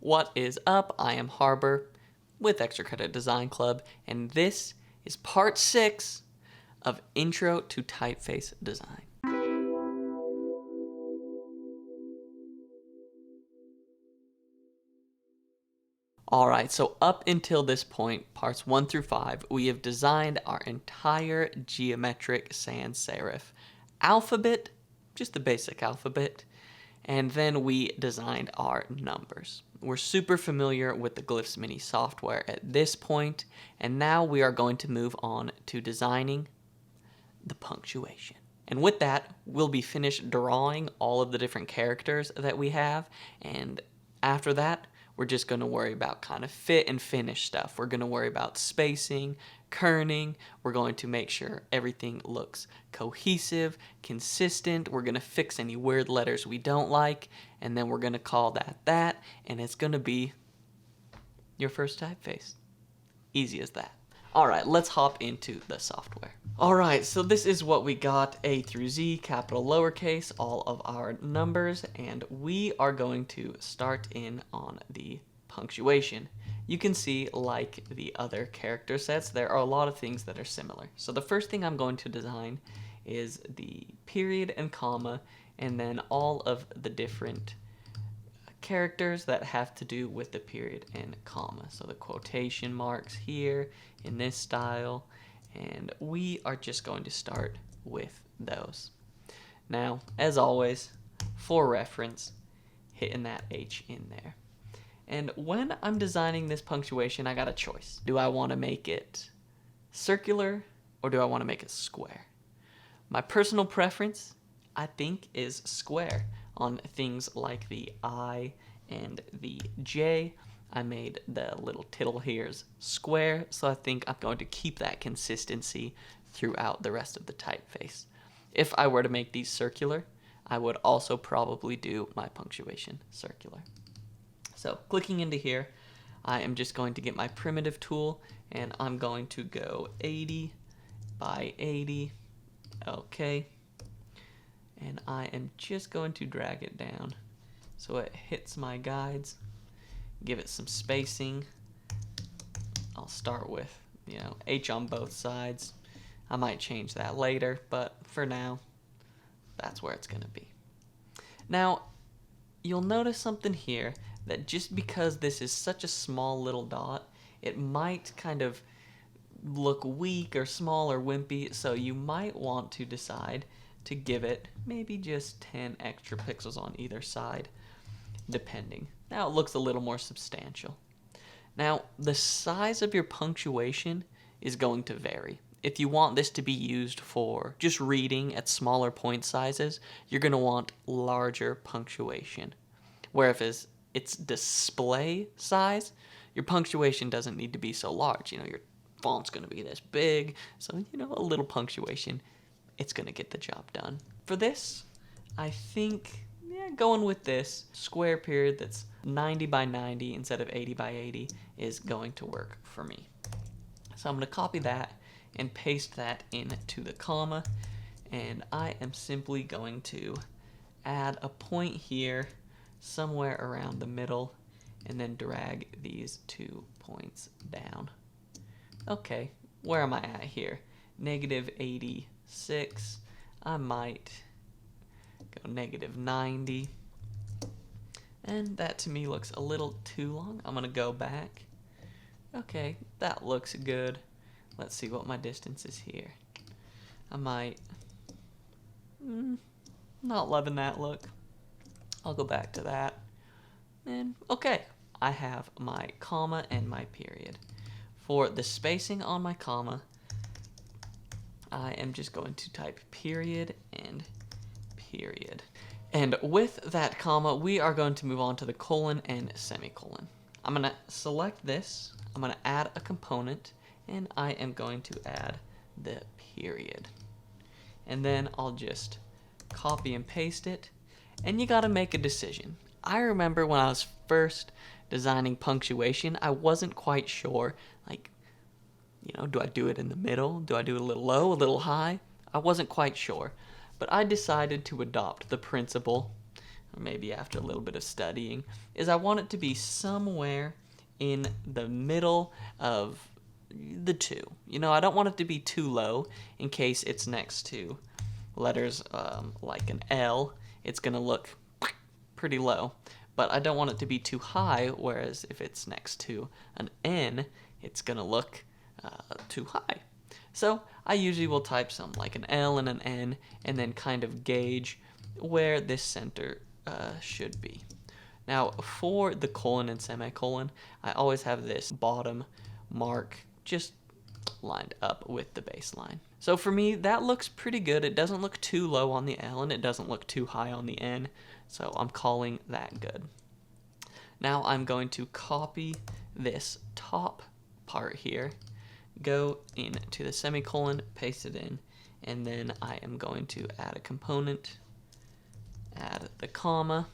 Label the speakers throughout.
Speaker 1: What is up? I am Harbor with Extra Credit Design Club, and this is part 6 of Intro to Typeface Design. Alright, so up until this point, parts 1 through 5, we have designed our entire geometric sans serif alphabet, just the basic alphabet, and then we designed our numbers. We're super familiar with the Glyphs mini software at this point, and now we are going to move on to designing the punctuation. And with that, we'll be finished drawing all of the different characters that we have, and after that, we're just going to worry about kind of fit and finish stuff. We're going to worry about spacing, kerning. We're going to make sure everything looks cohesive, consistent. We're going to fix any weird letters we don't like, and then we're going to call that, and it's going to be your first typeface. Easy as that. Alright, let's hop into the software. Alright, so this is what we got, A through Z, capital, lowercase, all of our numbers, and we are going to start in on the punctuation. You can see, like the other character sets, there are a lot of things that are similar. So the first thing I'm going to design is the period and comma, and then all of the different characters that have to do with the period and comma. So the quotation marks here in this style, and we are just going to start with those. Now, as always, for reference, hitting that H in there. And when I'm designing this punctuation, I got a choice. Do I want to make it circular or do I want to make it square? My personal preference, I think, is square. On things like the I and the J, I made the little tittle here's square, so I think I'm going to keep that consistency throughout the rest of the typeface. If I were to make these circular, I would also probably do my punctuation circular. So clicking into here, I am just going to get my primitive tool, and I'm going to go 80 by 80, okay. And I am just going to drag it down so it hits my guides, give it some spacing. I'll start with, H on both sides. I might change that later, but for now, that's where it's going to be. Now, you'll notice something here, that just because this is such a small little dot, it might kind of look weak or small or wimpy, so you might want to decide to give it maybe just 10 extra pixels on either side, depending. Now it looks a little more substantial. Now, the size of your punctuation is going to vary. If you want this to be used for just reading at smaller point sizes, you're going to want larger punctuation. Where if it's display size, your punctuation doesn't need to be so large. Your font's going to be this big, so a little punctuation, it's going to get the job done. For this, I think, going with this square period that's 90 by 90 instead of 80 by 80 is going to work for me. So I'm going to copy that and paste that into the comma, and I am simply going to add a point here somewhere around the middle and then drag these 2 points down. Okay, where am I at here? Negative 86. I might go negative 90. And that to me looks a little too long. I'm going to go back. Okay, that looks good. Let's see what my distance is here. I might... not loving that look. I'll go back to that. And okay, I have my comma and my period. For the spacing on my comma, I am just going to type period and period. And with that comma, we are going to move on to the colon and semicolon. I'm going to select this, I'm going to add a component, and I am going to add the period. And then I'll just copy and paste it, and you got to make a decision. I remember when I was first designing punctuation, I wasn't quite sure, do I do it in the middle? Do I do it a little low, a little high? I wasn't quite sure, but I decided to adopt the principle or maybe after a little bit of studying, is I want it to be somewhere in the middle of the two. I don't want it to be too low in case it's next to letters like an L. It's going to look pretty low. But I don't want it to be too high, whereas if it's next to an N, it's going to look too high. So I usually will type something like an L and an N, and then kind of gauge where this center should be. Now, for the colon and semicolon, I always have this bottom mark just lined up with the baseline. So for me, that looks pretty good. It doesn't look too low on the L, and it doesn't look too high on the N, so I'm calling that good. Now I'm going to copy this top part here, go into the semicolon, paste it in, and then I am going to add a component, add the comma,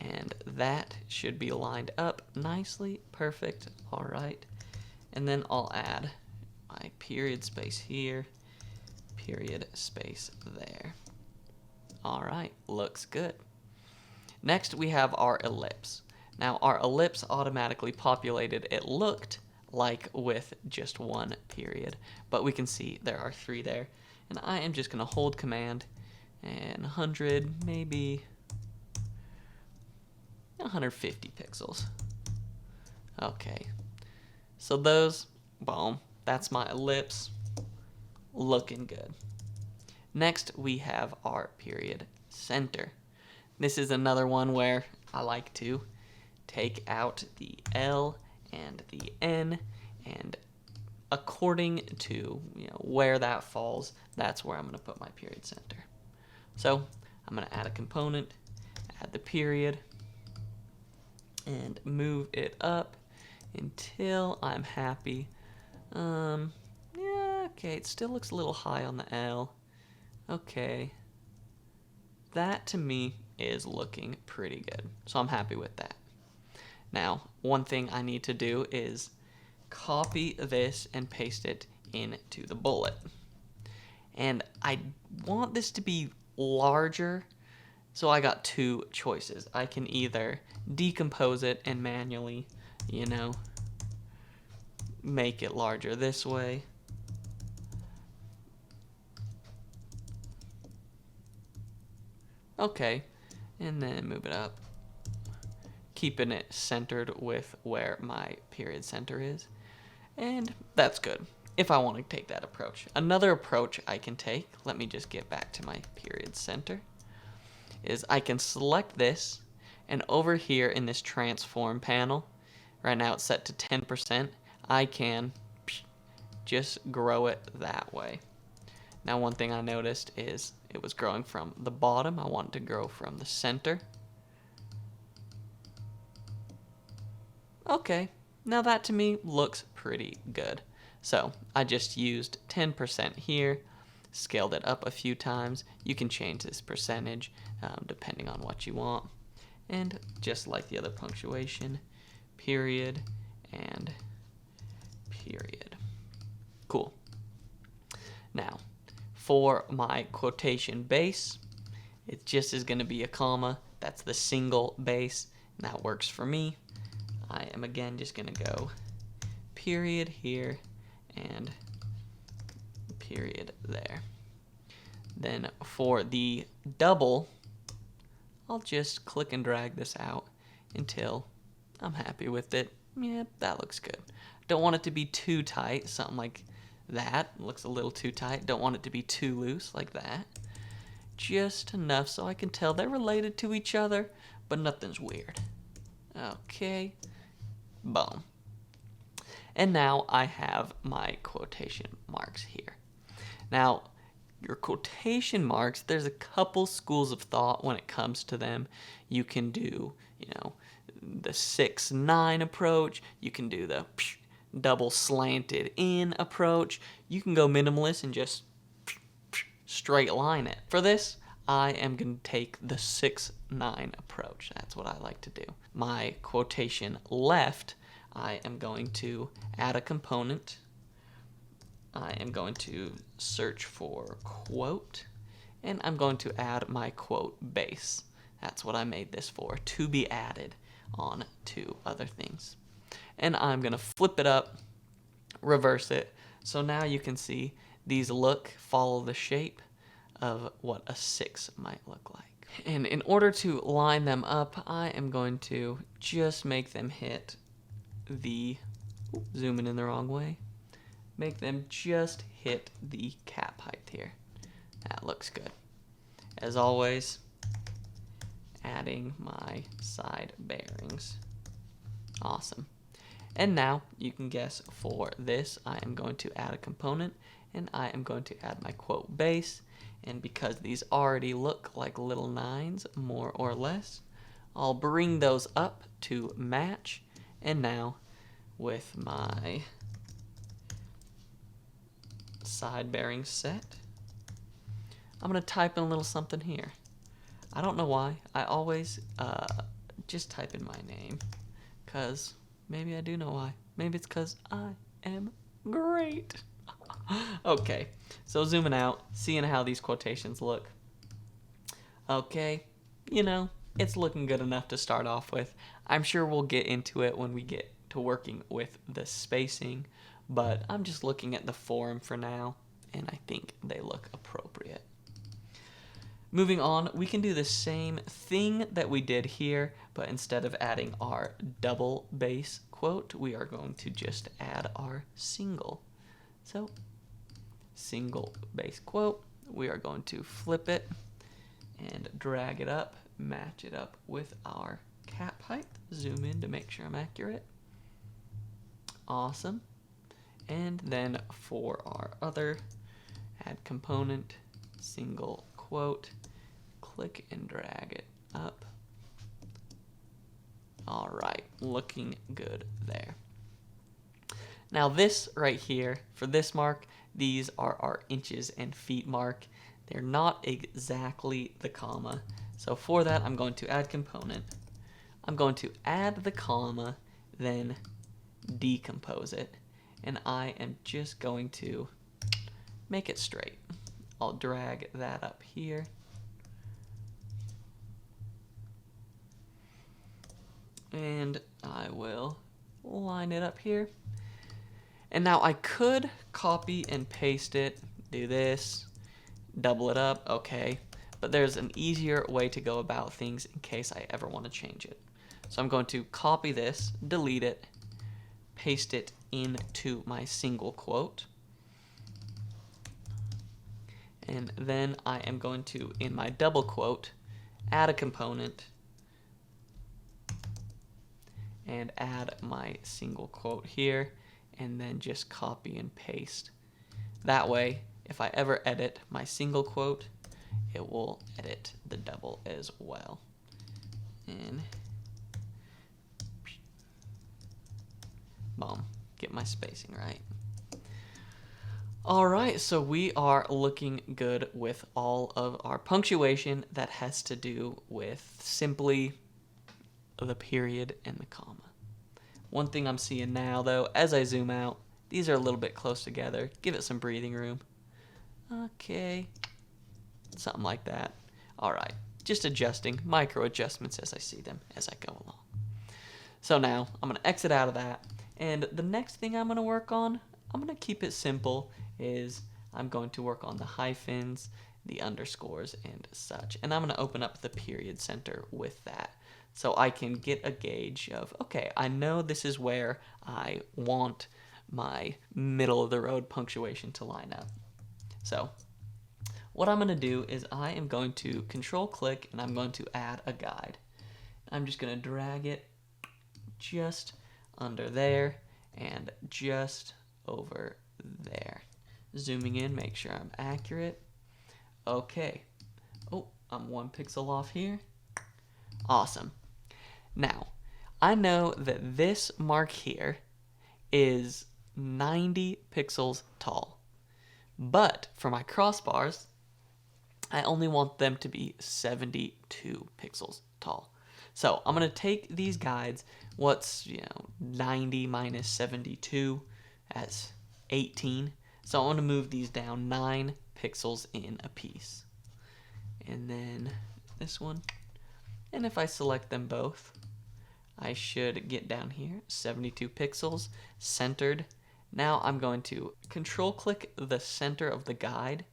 Speaker 1: and that should be lined up nicely. Perfect. All right. And then I'll add my period space here, period space there. All right, looks good. Next, we have our ellipse. Now, our ellipse automatically populated, it looked like with just one period, but we can see there are 3 there. And I am just going to hold command and 100, maybe 150 pixels. Okay, so those, boom, that's my ellipse, looking good. Next, we have our period center. This is another one where I like to take out the L and the N, and according to where that falls, that's where I'm going to put my period center. So I'm going to add a component, add the period, and move it up until I'm happy. Yeah, okay, it still looks a little high on the L. Okay, that to me is looking pretty good, so I'm happy with that. Now, one thing I need to do is copy this and paste it into the bullet. And I want this to be larger, so I got 2 choices. I can either decompose it and manually, make it larger this way. Okay, and then move it up, keeping it centered with where my period center is. And that's good if I want to take that approach. Another approach I can take, let me just get back to my period center, is I can select this, and over here in this transform panel, right now it's set to 10%, I can just grow it that way. Now, one thing I noticed is it was growing from the bottom. I want it to grow from the center. Okay, now that to me looks pretty good. So I just used 10% here, scaled it up a few times. You can change this percentage depending on what you want. And just like the other punctuation, period and period. Cool. Now, for my quotation base, it just is going to be a comma. That's the single base, and that works for me. I am again just going to go period here and period there. Then for the double, I'll just click and drag this out until I'm happy with it. Yep, that looks good. Don't want it to be too tight, something like that. Looks a little too tight. Don't want it to be too loose like that. Just enough so I can tell they're related to each other, but nothing's weird. Okay, boom. And now I have my quotation marks here. Now, your quotation marks, there's a couple schools of thought when it comes to them. You can do, the 6-9 approach. You can do the double slanted in approach. You can go minimalist and just straight line it. For this, I am going to take the 6-9 approach. That's what I like to do. My quotation left, I am going to add a component. I am going to search for quote, and I'm going to add my quote base. That's what I made this for, to be added on to other things. And I'm going to flip it up, reverse it. So now you can see these follow the shape of what a 6 might look like. And in order to line them up, I am going to just make them hit zooming in the wrong way. Make them just hit the cap height here. That looks good. As always, adding my side bearings. Awesome. And now you can guess for this, I am going to add a component and I am going to add my quote base. And because these already look like little 9s, more or less, I'll bring those up to match. And now with my side bearings set, I'm going to type in a little something here. I don't know why. I always just type in my name, because maybe I do know why. Maybe it's because I am great. Okay, so zooming out, seeing how these quotations look. Okay, it's looking good enough to start off with. I'm sure we'll get into it when we get to working with the spacing, but I'm just looking at the form for now, and I think they look appropriate. Moving on, we can do the same thing that we did here, but instead of adding our double base quote, we are going to just add our single. So, single base quote, we are going to flip it and drag it up, match it up with our cap height. Zoom in to make sure I'm accurate. Awesome. And then for our other, add component, single quote, click and drag it up. All right, looking good there. Now this right here, for this mark, these are our inches and feet mark. They're not exactly the comma. So for that, I'm going to add component. I'm going to add the comma, then decompose it. And I am just going to make it straight. I'll drag that up here. And I will line it up here. And now I could copy and paste it, do this, double it up, okay. But there's an easier way to go about things in case I ever want to change it. So I'm going to copy this, delete it, paste it into my single quote. And then I am going to, in my double quote, add a component and add my single quote here, and then just copy and paste. That way, if I ever edit my single quote, it will edit the double as well. And boom, get my spacing right. All right, so we are looking good with all of our punctuation that has to do with simply the period and the comma. One thing I'm seeing now, though, as I zoom out, these are a little bit close together. Give it some breathing room. Okay, something like that. All right, just adjusting, micro adjustments as I see them as I go along. So now I'm going to exit out of that, and the next thing I'm going to work on, I'm going to keep it simple, is I'm going to work on the hyphens, the underscores, and such. And I'm going to open up the period center with that, so I can get a gauge of, okay, I know this is where I want my middle of the road punctuation to line up. So what I'm going to do is I am going to control click and I'm going to add a guide. I'm just going to drag it just under there and just over there. Zooming in, make sure I'm accurate. Okay. Oh, I'm 1 pixel off here. Awesome. Now, I know that this mark here is 90 pixels tall, but for my crossbars, I only want them to be 72 pixels tall. So I'm going to take these guides, what's 90 minus 72 as 18. So I want to move these down 9 pixels in a piece. And then this one, And if I select them both, I should get down here, 72 pixels, centered. Now I'm going to control click the center of the guide,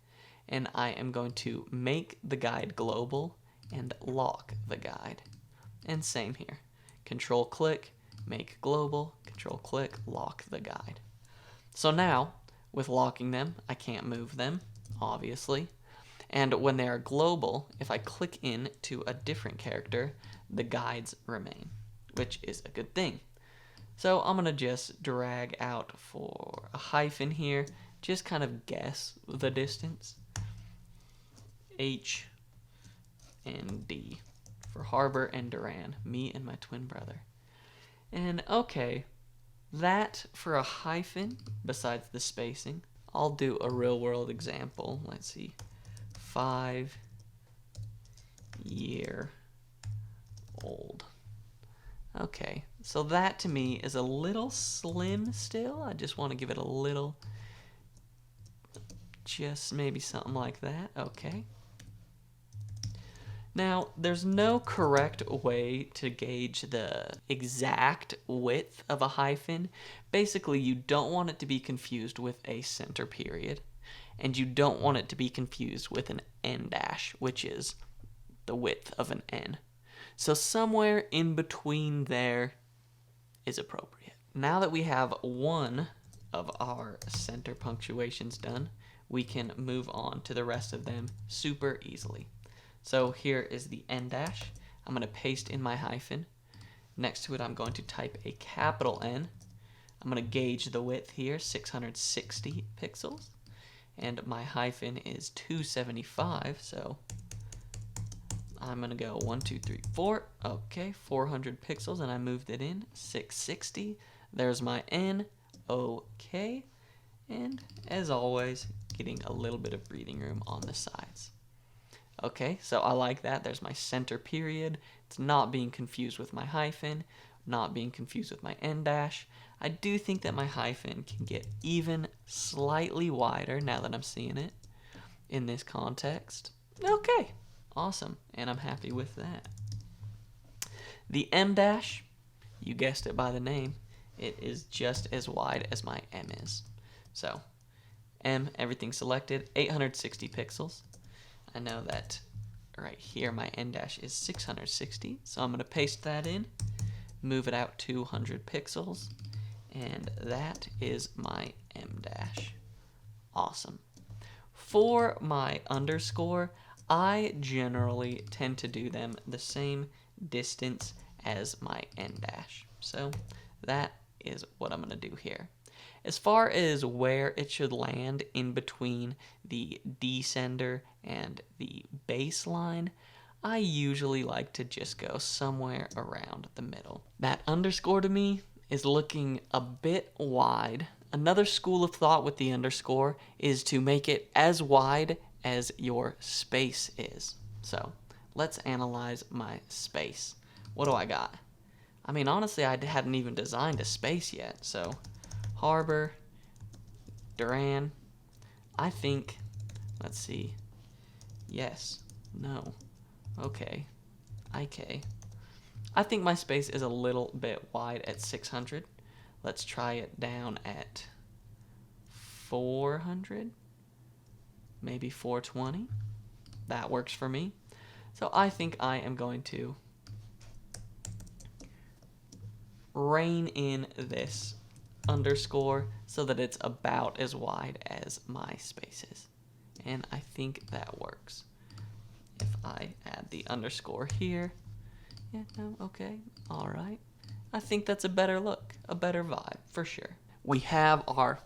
Speaker 1: and I am going to make the guide global and lock the guide. And same here, control click, make global, control click, lock the guide. So now, with locking them, I can't move them, obviously. And when they are global, if I click in to a different character, the guides remain, which is a good thing. So I'm going to just drag out for a hyphen here, just kind of guess the distance. H and D for Harbor and Duran, me and my twin brother. And okay, that for a hyphen, besides the spacing, I'll do a real world example. Let's see, 5-year-old. Okay, so that to me is a little slim still. I just want to give it a little, just maybe something like that. Okay. Now, there's no correct way to gauge the exact width of a hyphen. Basically, you don't want it to be confused with a center period, and you don't want it to be confused with an N dash, which is the width of an N. So somewhere in between there is appropriate. Now that we have one of our center punctuations done, we can move on to the rest of them super easily. So here is the N dash. I'm going to paste in my hyphen. Next to it, I'm going to type a capital N. I'm going to gauge the width here, 660 pixels. And my hyphen is 275, so I'm going to go 1, 2, 3, 4. Okay, 400 pixels, and I moved it in, 660. There's my N. Okay. And as always, getting a little bit of breathing room on the sides. Okay, so I like that. There's my center period. It's not being confused with my hyphen, not being confused with my N dash. I do think that my hyphen can get even slightly wider now that I'm seeing it in this context. Okay, awesome, and I'm happy with that. The M dash, you guessed it by the name, it is just as wide as my M is. So, M, everything selected, 860 pixels. I know that right here my N dash is 660, so I'm going to paste that in, move it out 200 pixels, and that is my M dash. Awesome. For my underscore, I generally tend to do them the same distance as my N dash. So that is what I'm going to do here. As far as where it should land in between the descender and the baseline, I usually like to just go somewhere around the middle. That underscore to me is looking a bit wide. Another school of thought with the underscore is to make it as wide as your space is. So let's analyze my space. What do I got? I mean, honestly, I hadn't even designed a space yet, so Harbor, Duran, I think, let's see, yes, no, okay, IK. I think my space is a little bit wide at 600. Let's try it down at 400, maybe 420. That works for me. So I think I am going to rein in this underscore so that it's about as wide as my space is. And I think that works. If I add the underscore here, yeah, no, okay, all right. I think that's a better look, a better vibe, for sure. We have our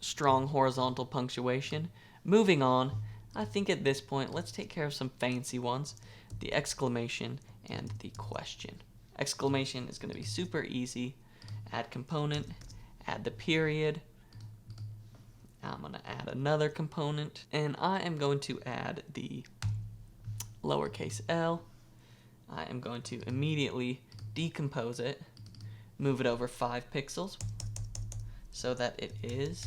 Speaker 1: strong horizontal punctuation. Moving on, I think at this point, let's take care of some fancy ones, the exclamation and the question. Exclamation is going to be super easy. Add component, add the period. I'm going to add another component, and I am going to add the lowercase l. I am going to immediately decompose it, move it over 5 pixels so that it is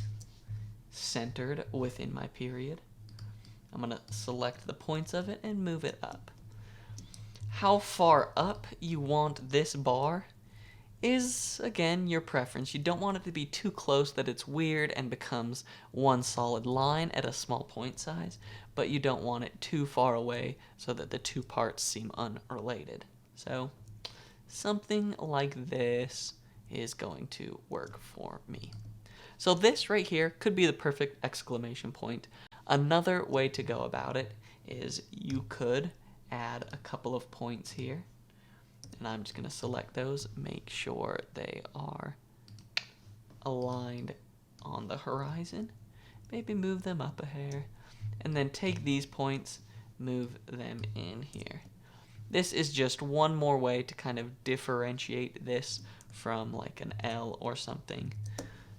Speaker 1: centered within my period. I'm going to select the points of it and move it up. How far up you want this bar is, again, your preference. You don't want it to be too close that it's weird and becomes one solid line at a small point size, but you don't want it too far away so that the two parts seem unrelated. So something like this is going to work for me. So this right here could be the perfect exclamation point. Another way to go about it is you could add a couple of points here. And I'm just going to select those, make sure they are aligned on the horizon. Maybe move them up a hair. And then take these points, move them in here. This is just one more way to kind of differentiate this from like an L or something,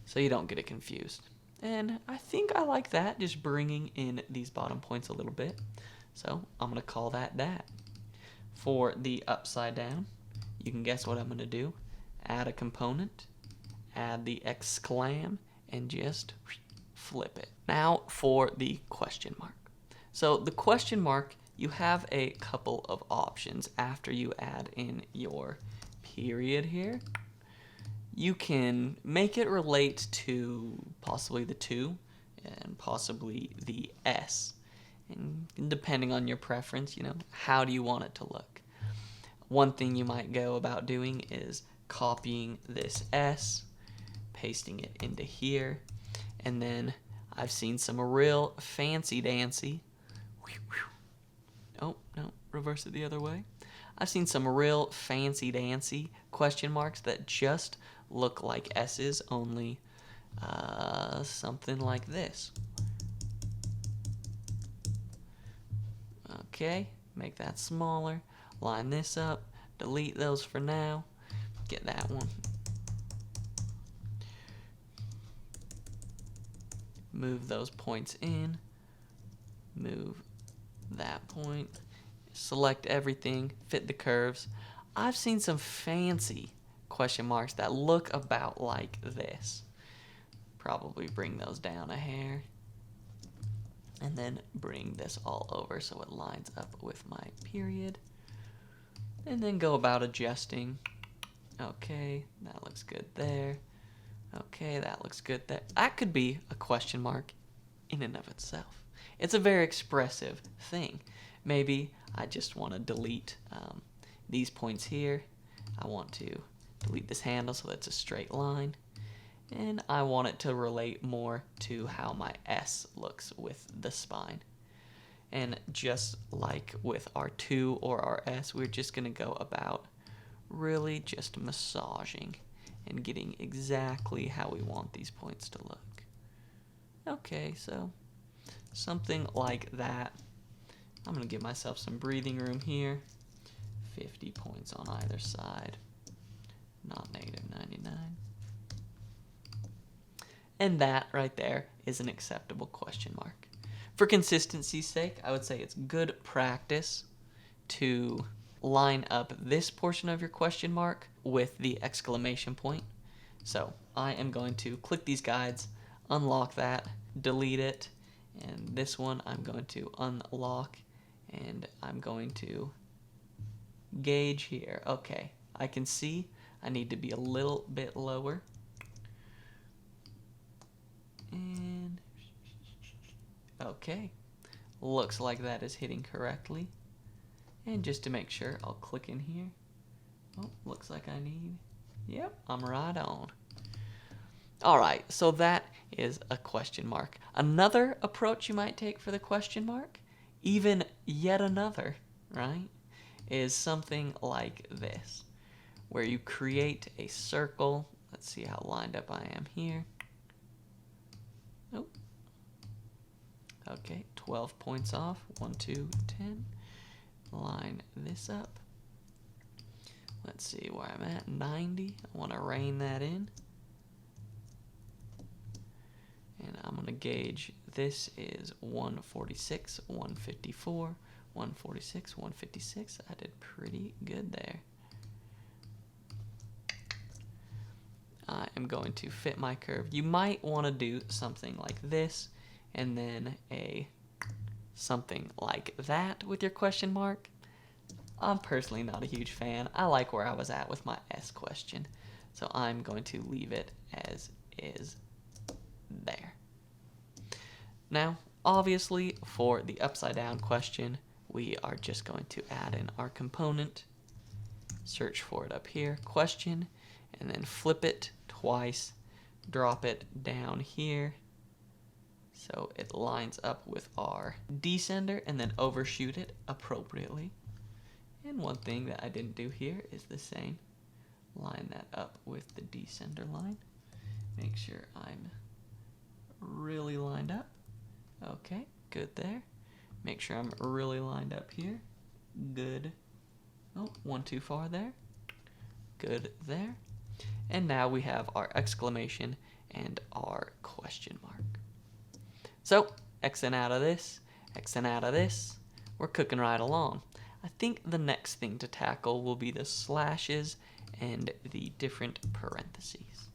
Speaker 1: so you don't get it confused. And I think I like that, just bringing in these bottom points a little bit. So I'm going to call that that. For the upside down, you can guess what I'm going to do. Add a component, add the exclam, and just flip it. Now for the question mark. So the question mark, you have a couple of options after you add in your period here. You can make it relate to possibly the 2 and possibly the S. And depending on your preference, how do you want it to look? One thing you might go about doing is copying this S, pasting it into here, and then I've seen some real fancy-dancy. Oh, no, reverse it the other way. I've seen some real fancy-dancy question marks that just look like S's, only something like this. Okay, make that smaller, line this up, delete those for now, get that one. Move those points in, move that point, select everything, fit the curves. I've seen some fancy question marks that look about like this. Probably bring those down a hair. And then bring this all over so it lines up with my period. And then go about adjusting. Okay, that looks good there. Okay, that looks good there. That could be a question mark in and of itself. It's a very expressive thing. Maybe I just want to delete these points here. I want to delete this handle so that's a straight line. And I want it to relate more to how my S looks with the spine. And just like with our 2 or our S, we're just going to go about really just massaging and getting exactly how we want these points to look. Okay, so something like that. I'm going to give myself some breathing room here. 50 points on either side, not -99. And that right there is an acceptable question mark. For consistency's sake, I would say it's good practice to line up this portion of your question mark with the exclamation point. So I am going to click these guides, unlock that, delete it, and this one I'm going to unlock, and I'm going to gauge here. Okay, I can see I need to be a little bit lower. And okay, looks like that is hitting correctly. And just to make sure, I'll click in here. Oh, looks like I need, yep, I'm right on. Alright, so that is a question mark. Another approach you might take for the question mark, even yet another, right, is something like this, where you create a circle. Let's see how lined up I am here. Oh. Okay, 12 points off. 1, 2, 10. Line this up. Let's see where I'm at. 90. I want to rein that in. And I'm going to gauge this is 146, 154, 146, 156. I did pretty good there. I am going to fit my curve. You might want to do something like this, and then something like that with your question mark. I'm personally not a huge fan. I like where I was at with my S question. So I'm going to leave it as is there. Now, obviously, for the upside down question, we are just going to add in our component, search for it up here, question, and then flip it twice, drop it down here so it lines up with our descender, and then overshoot it appropriately. And one thing that I didn't do here is the same. Line that up with the descender line. Make sure I'm really lined up. Okay, good there. Make sure I'm really lined up here. Good. Oh, one too far there. Good there. And now we have our exclamation and our question mark. So, Xing out of this, Xing out of this. We're cooking right along. I think the next thing to tackle will be the slashes and the different parentheses.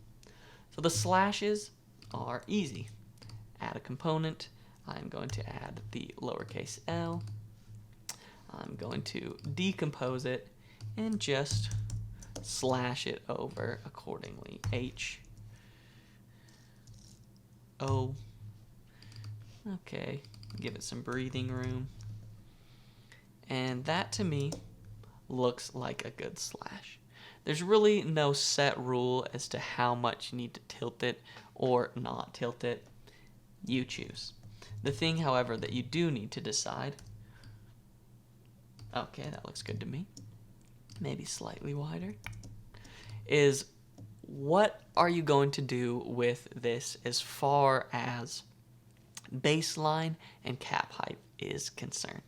Speaker 1: So the slashes are easy. Add a component. I'm going to add the lowercase l. I'm going to decompose it and just slash it over accordingly. H, O. Okay, give it some breathing room. And that to me looks like a good slash. There's really no set rule as to how much you need to tilt it or not tilt it. You choose. The thing, however, that you do need to decide, okay, that looks good to me, maybe slightly wider, is what are you going to do with this as far as baseline and cap height is concerned.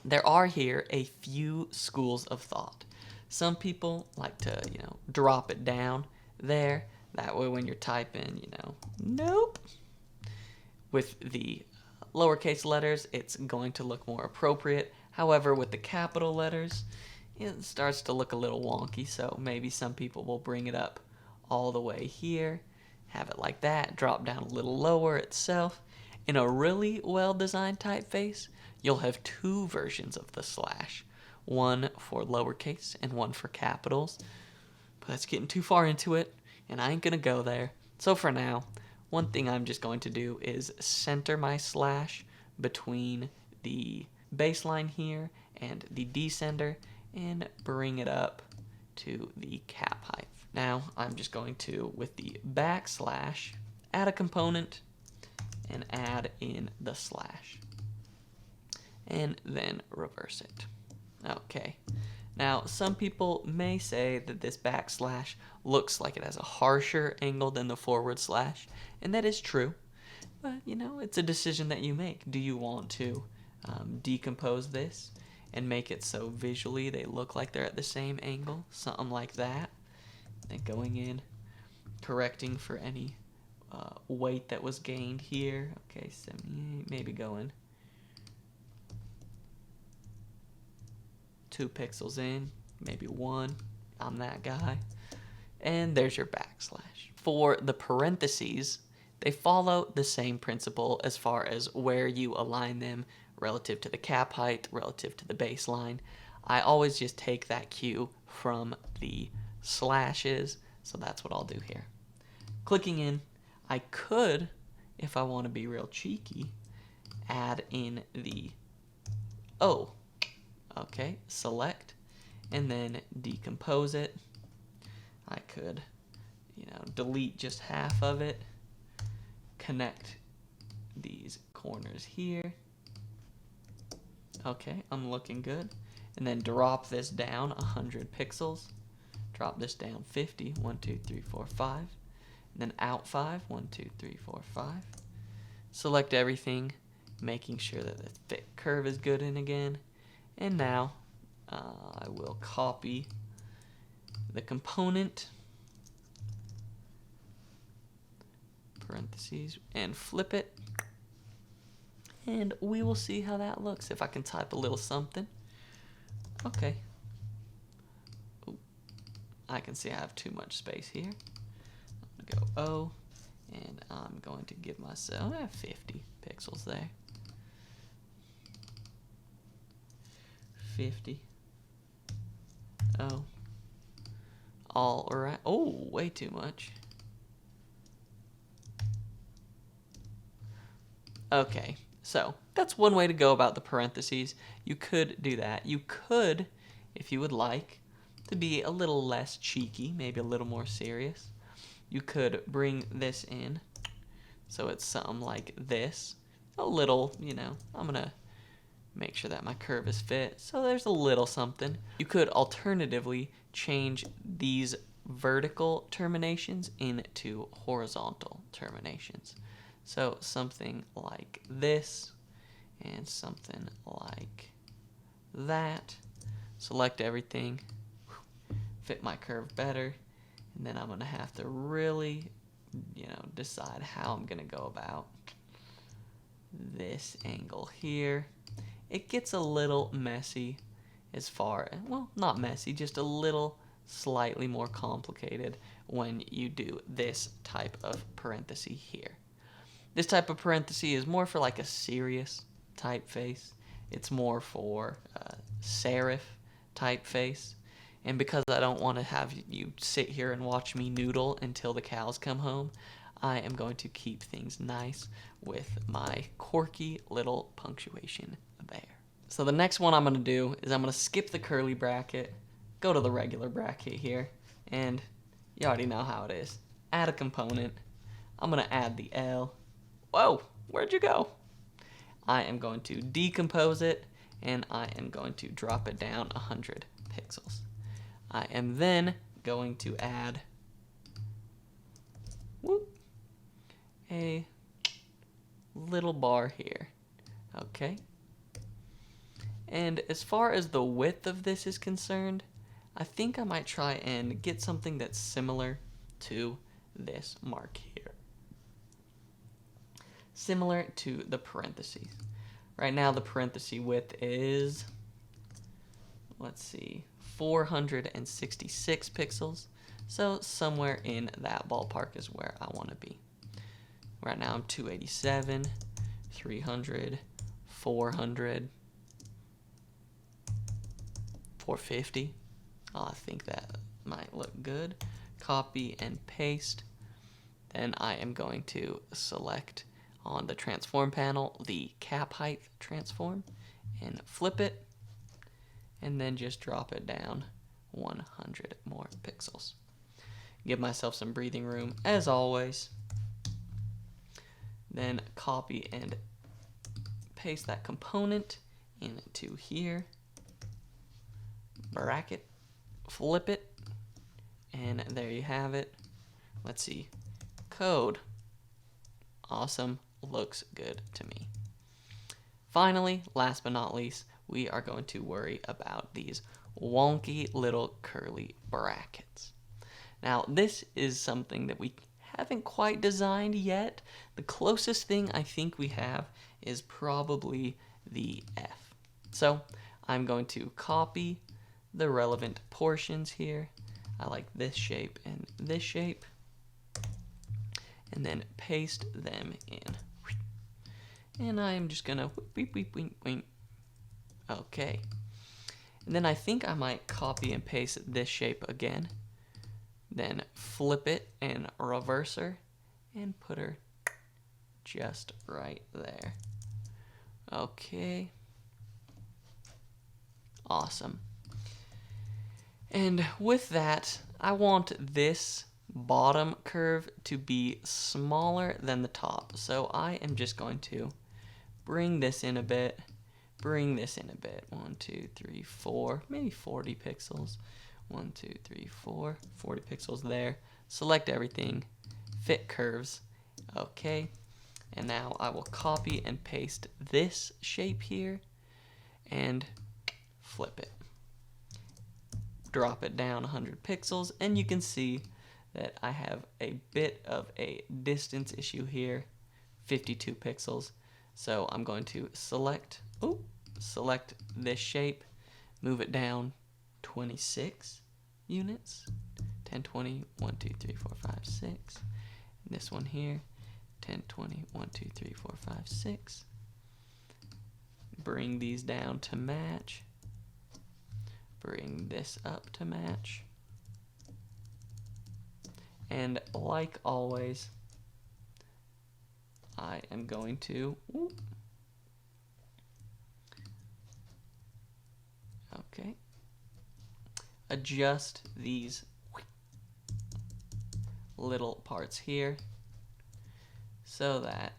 Speaker 1: There are here a few schools of thought. Some people like to, drop it down there. That way when you're typing, nope. With the lowercase letters, it's going to look more appropriate. However, with the capital letters, it starts to look a little wonky. So maybe some people will bring it up all the way here, have it like that, drop down a little lower itself. In a really well-designed typeface, you'll have two versions of the slash. One for lowercase and one for capitals. But that's getting too far into it, and I ain't gonna go there. So for now, one thing I'm just going to do is center my slash between the baseline here and the descender and bring it up to the cap height. Now I'm just going to, with the backslash, add a component and add in the slash. And then reverse it. Okay. Now, some people may say that this backslash looks like it has a harsher angle than the forward slash, and that is true. But, it's a decision that you make. Do you want to decompose this and make it so visually they look like they're at the same angle? Something like that. Then going in, correcting for any weight that was gained here. Okay, 78, maybe going 2 pixels in, maybe 1. I'm that guy. And there's your backslash. For the parentheses, they follow the same principle as far as where you align them relative to the cap height, relative to the baseline. I always just take that cue from the slashes, so that's what I'll do here. Clicking in, I could, if I want to be real cheeky, add in the O. Okay, select, and then decompose it. I could, delete just half of it, connect these corners here. Okay, I'm looking good. And then drop this down 100 pixels. Drop this down 50, 1, 2, 3, 4, 5. And then out 5, 1, 2, 3, 4, 5. Select everything, making sure that the thick curve is good in again. And now I will copy the component, parentheses, and flip it. And we will see how that looks. If I can type a little something. Okay. Ooh, I can see I have too much space here. I'm going to go O, and I'm going to give myself 50 pixels there. 50. Oh. All right. Oh, way too much. Okay, so that's one way to go about the parentheses. You could do that. You could, if you would like, to be a little less cheeky, maybe a little more serious. You could bring this in, so it's something like this. A little, you know, I'm gonna make sure that my curve is fit, so there's a little something. You could alternatively change these vertical terminations into horizontal terminations. So something like this and something like that. Select everything, fit my curve better, and then I'm gonna have to really, decide how I'm gonna go about this angle here. It gets a little messy as far, well, not messy, just a little slightly more complicated when you do this type of parenthesis here. This type of parenthesis is more for like a serious typeface. It's more for serif typeface. And because I don't want to have you sit here and watch me noodle until the cows come home, I am going to keep things nice with my quirky little punctuation there. So the next one I'm going to do is I'm going to skip the curly bracket, go to the regular bracket here, and you already know how it is. Add a component. I'm going to add the L. Whoa, where'd you go? I am going to decompose it, and I am going to drop it down 100 pixels. I am then going to add a little bar here. Okay. And as far as the width of this is concerned, I think I might try and get something that's similar to this mark here. Similar to the parentheses. Right now the parenthesis width is, let's see, 466 pixels. So somewhere in that ballpark is where I want to be. Right now I'm 287, 300, 400, 450. I think that might look good. Copy and paste. Then I am going to select on the transform panel the cap height transform and flip it, and then just drop it down 100 more pixels. Give myself some breathing room as always. Then copy and paste that component into here. Bracket, flip it, and there you have it. Let's see. Code. Awesome. Looks good to me. Finally, last but not least, we are going to worry about these wonky little curly brackets. Now, this is something that we haven't quite designed yet. The closest thing I think we have is probably the F. So I'm going to copy the relevant portions here. I like this shape and this shape. And then paste them in. And I'm just gonna weep, weep, weep, weep. Okay. And then I think I might copy and paste this shape again. Then flip it and reverse her and put her just right there. Okay. Awesome. And with that, I want this bottom curve to be smaller than the top. So I am just going to bring this in a bit, bring this in a bit. 1, 2, 3, 4, maybe 40 pixels. 1, 2, 3, 4, 40 pixels there. Select everything, fit curves. Okay. And now I will copy and paste this shape here and flip it. Drop it down 100 pixels, and you can see that I have a bit of a distance issue here, 52 pixels. So I'm going to select this shape, move it down 26 units, 10, 20, 1, 2, 3, 4, 5, 6. And this one here, 10, 20, 1, 2, 3, 4, 5, 6. Bring these down to match. bring this up to match. And like always, I am going to adjust these little parts here so that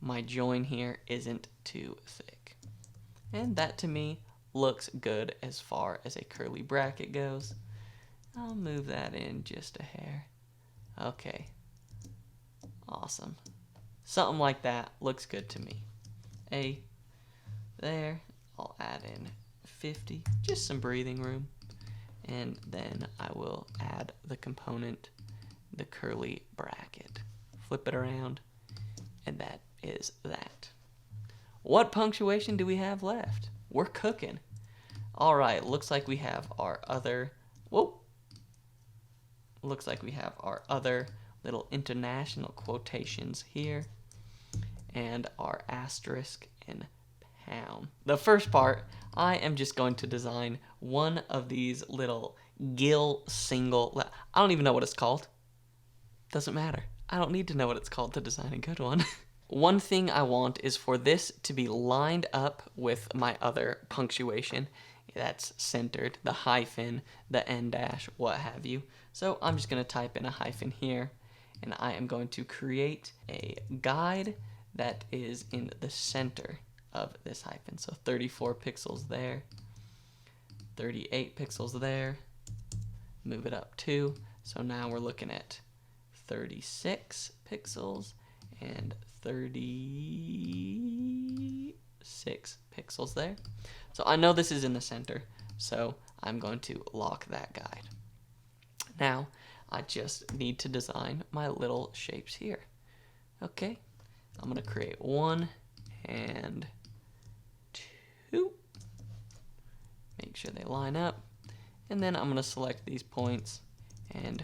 Speaker 1: my join here isn't too thick. And that to me looks good as far as a curly bracket goes. I'll move that in just a hair. Okay, awesome. Something like that looks good to me. There, I'll add in 50, just some breathing room. And then I will add the component, the curly bracket. Flip it around, and that is that. What punctuation do we have left? We're cooking. All right, looks like we have our other, looks like we have our other little international quotations here, and our asterisk and pound. The first part, I am just going to design one of these little gill single, I don't even know what it's called. Doesn't matter. I don't need to know what it's called to design a good one. One thing I want is for this to be lined up with my other punctuation that's centered, the hyphen, the en dash, what have you. So I'm just going to type in a hyphen here, and I am going to create a guide that is in the center of this hyphen. So 34 pixels there, 38 pixels there, move it up 2. So now we're looking at 36 pixels and 36 pixels there. So I know this is in the center, so I'm going to lock that guide. Now I just need to design my little shapes here. Okay, I'm going to create 1 and 2. Make sure they line up. And then I'm going to select these points and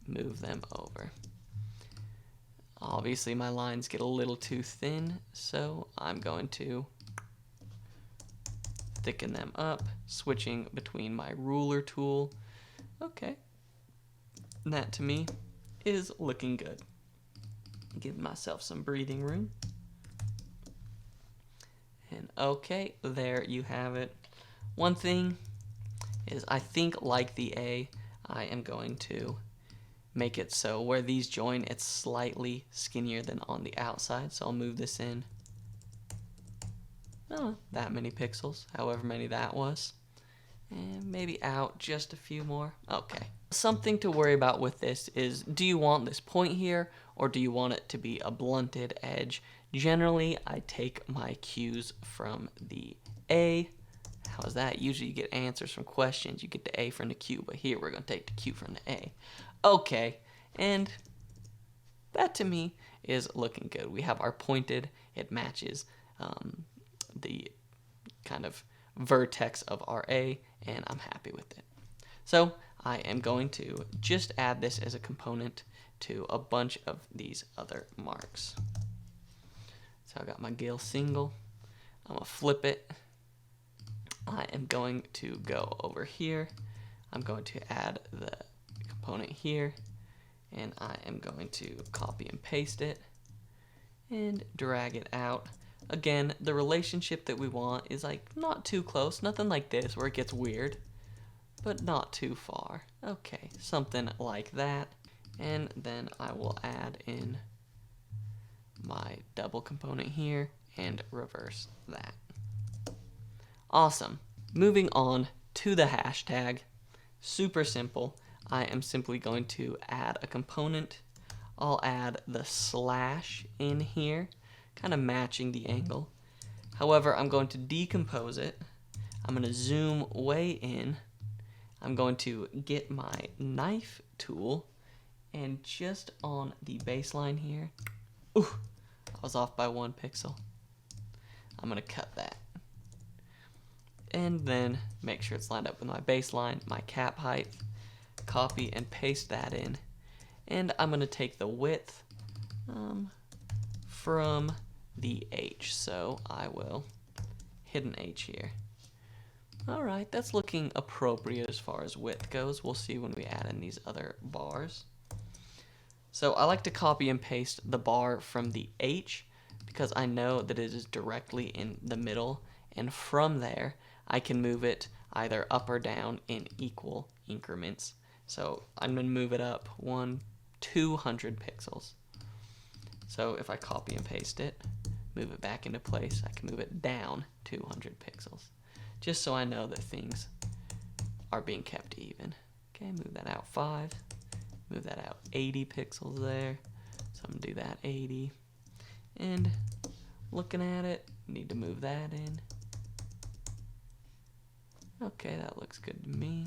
Speaker 1: move them over. Obviously my lines get a little too thin, so I'm going to thicken them up, switching between my ruler tool. Okay, that to me is looking good. Give myself some breathing room. And okay, there you have it. One thing is, I think like the A, I am going to make it so where these join, it's slightly skinnier than on the outside. So I'll move this in that many pixels, however many that was, and maybe out just a few more. Okay. Something to worry about with this is, do you want this point here, or do you want it to be a blunted edge? Generally, I take my cues from the A. How is that? Usually you get answers from questions. You get the A from the Q, but here we're going to take the Q from the A. Okay, and that to me is looking good. We have our pointed. It matches the kind of vertex of our A, and I'm happy with it. So I am going to just add this as a component to a bunch of these other marks. So I got my gill single. I'm going to flip it. I am going to go over here. I'm going to add the component here, and I am going to copy and paste it and drag it out. Again, the relationship that we want is like not too close, nothing like this where it gets weird, but not too far. Okay, something like that. And then I will add in my double component here and reverse that. Awesome. Moving on to the hashtag. Super simple. I am simply going to add a component. I'll add the slash in here, kind of matching the angle. However, I'm going to decompose it. I'm going to zoom way in. I'm going to get my knife tool, and just on the baseline here, I was off by 1 pixel. I'm going to cut that. And then make sure it's lined up with my baseline, my cap height, copy and paste that in. And I'm going to take the width from the H. So I will hit an H here. All right, that's looking appropriate as far as width goes. We'll see when we add in these other bars. So I like to copy and paste the bar from the H because I know that it is directly in the middle, and from there I can move it either up or down in equal increments. So I'm going to move it up 200 pixels. So if I copy and paste it, move it back into place, I can move it down 200 pixels, just so I know that things are being kept even. Okay, move that out 5. Move that out 80 pixels there. So I'm going to do that 80. And looking at it, need to move that in. Okay, that looks good to me.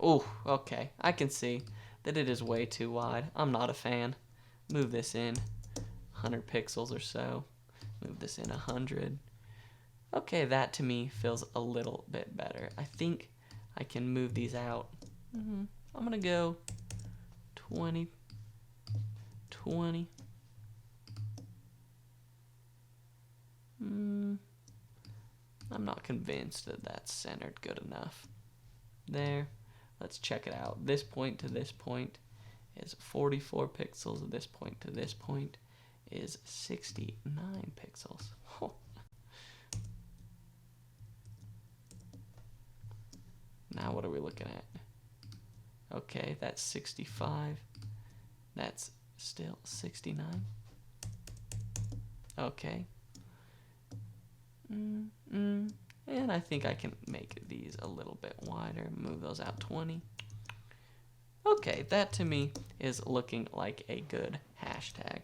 Speaker 1: Oh, okay. I can see that it is way too wide. I'm not a fan. Move this in 100 pixels or so. Move this in 100. Okay, that to me feels a little bit better. I think I can move these out. I'm going to go 20, 20. I'm not convinced that that's centered good enough. There. Let's check it out. This point to this point is 44 pixels. This point to this point is 69 pixels. Oh. Now what are we looking at? Okay, that's 65. That's still 69. Okay. And I think I can make these a little bit wider. Move those out 20. Okay, that to me is looking like a good hashtag.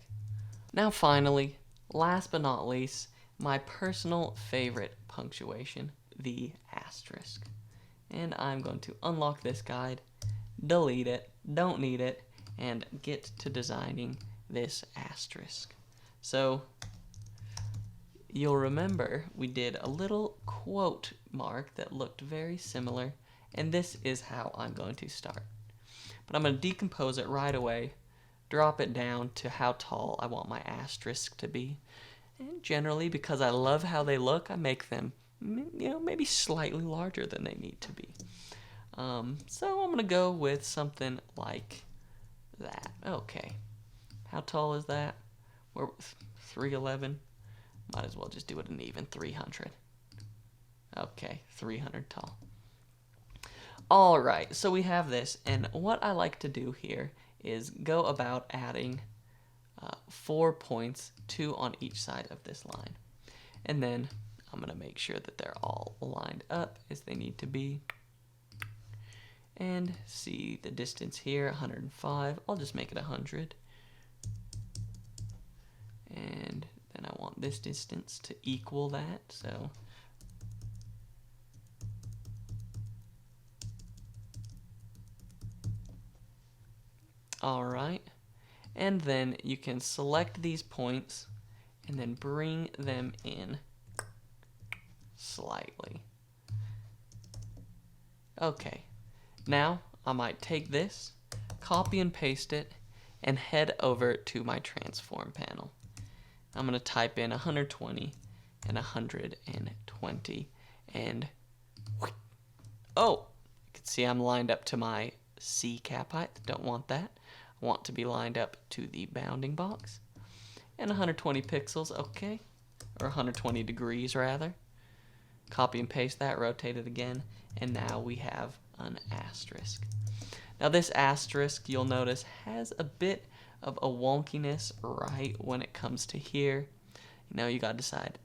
Speaker 1: Now finally, last but not least, my personal favorite punctuation, the asterisk. And I'm going to unlock this guide, delete it, don't need it, and get to designing this asterisk. So you'll remember we did a little quote mark that looked very similar, and this is how I'm going to start. But I'm going to decompose it right away, drop it down to how tall I want my asterisk to be. And generally, because I love how they look, I make them, maybe slightly larger than they need to be. So I'm going to go with something like that. Okay. How tall is that? We're 311. Might as well just do it an even 300. Okay, 300 tall. All right, so we have this, and what I like to do here is go about adding 4 points, 2 on each side of this line. And then I'm going to make sure that they're all lined up as they need to be. And see the distance here, 105. I'll just make it 100. And then I want this distance to equal that, so all right. And then you can select these points and then bring them in slightly. Okay, now I might take this, copy and paste it, and head over to my transform panel. I'm going to type in 120 and 120, and oh, you can see I'm lined up to my C cap height. Don't want that. I want to be lined up to the bounding box. And 120 pixels, okay, or 120 degrees rather. Copy and paste that, rotate it again, and now we have an asterisk. Now this asterisk, you'll notice, has a bit of a wonkiness right when it comes to here. You gotta decide,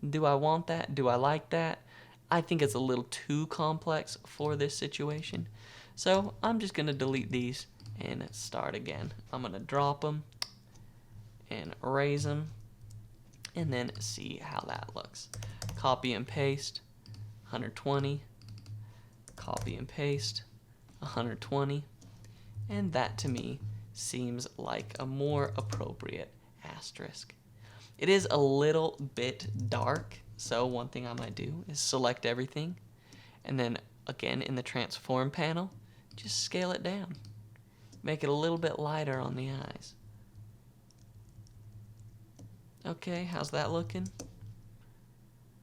Speaker 1: do I want that? Do I like that? I think it's a little too complex for this situation. So I'm just gonna delete these and start again. I'm gonna drop them and raise them and then see how that looks. Copy and paste, 120, copy and paste, 120, and that to me seems like a more appropriate asterisk. It is a little bit dark, so one thing I might do is select everything, and then again in the transform panel, just scale it down. Make it a little bit lighter on the eyes. Okay, how's that looking?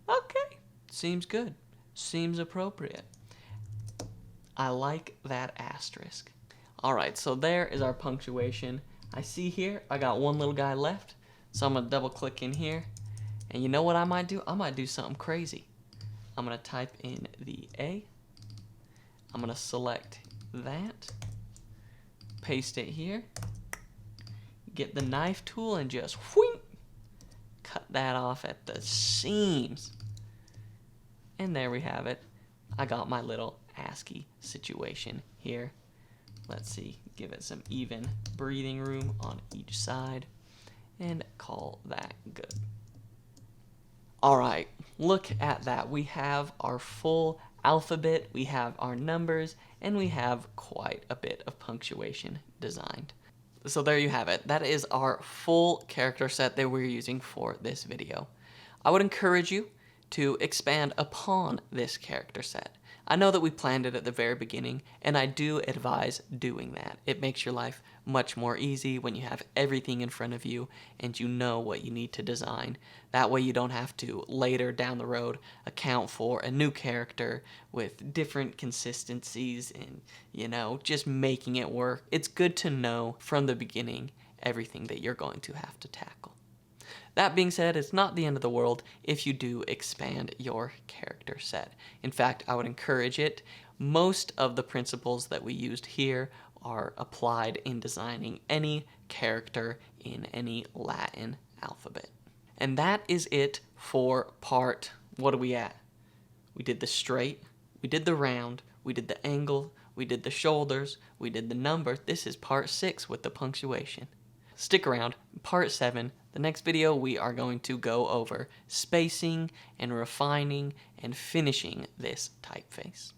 Speaker 1: Okay, seems good. Seems appropriate. I like that asterisk. Alright, so there is our punctuation. I see here, I got one little guy left, so I'm going to double click in here. And you know what I might do? I might do something crazy. I'm going to type in the A. I'm going to select that, paste it here, get the knife tool and just whoosh, cut that off at the seams. And there we have it. I got my little ASCII situation here. Let's see, give it some even breathing room on each side and call that good. Alright, look at that. We have our full alphabet, we have our numbers, and we have quite a bit of punctuation designed. So there you have it. That is our full character set that we're using for this video. I would encourage you to expand upon this character set. I know that we planned it at the very beginning, and I do advise doing that. It makes your life much more easy when you have everything in front of you and you know what you need to design. That way you don't have to later down the road account for a new character with different consistencies and, you know, just making it work. It's good to know from the beginning everything that you're going to have to tackle. That being said, it's not the end of the world if you do expand your character set. In fact, I would encourage it. Most of the principles that we used here are applied in designing any character in any Latin alphabet. And that is it for part, what are we at? We did the straight, we did the round, we did the angle, we did the shoulders, we did the number. This is part 6 with the punctuation. Stick around, part 7, the next video we are going to go over spacing and refining and finishing this typeface.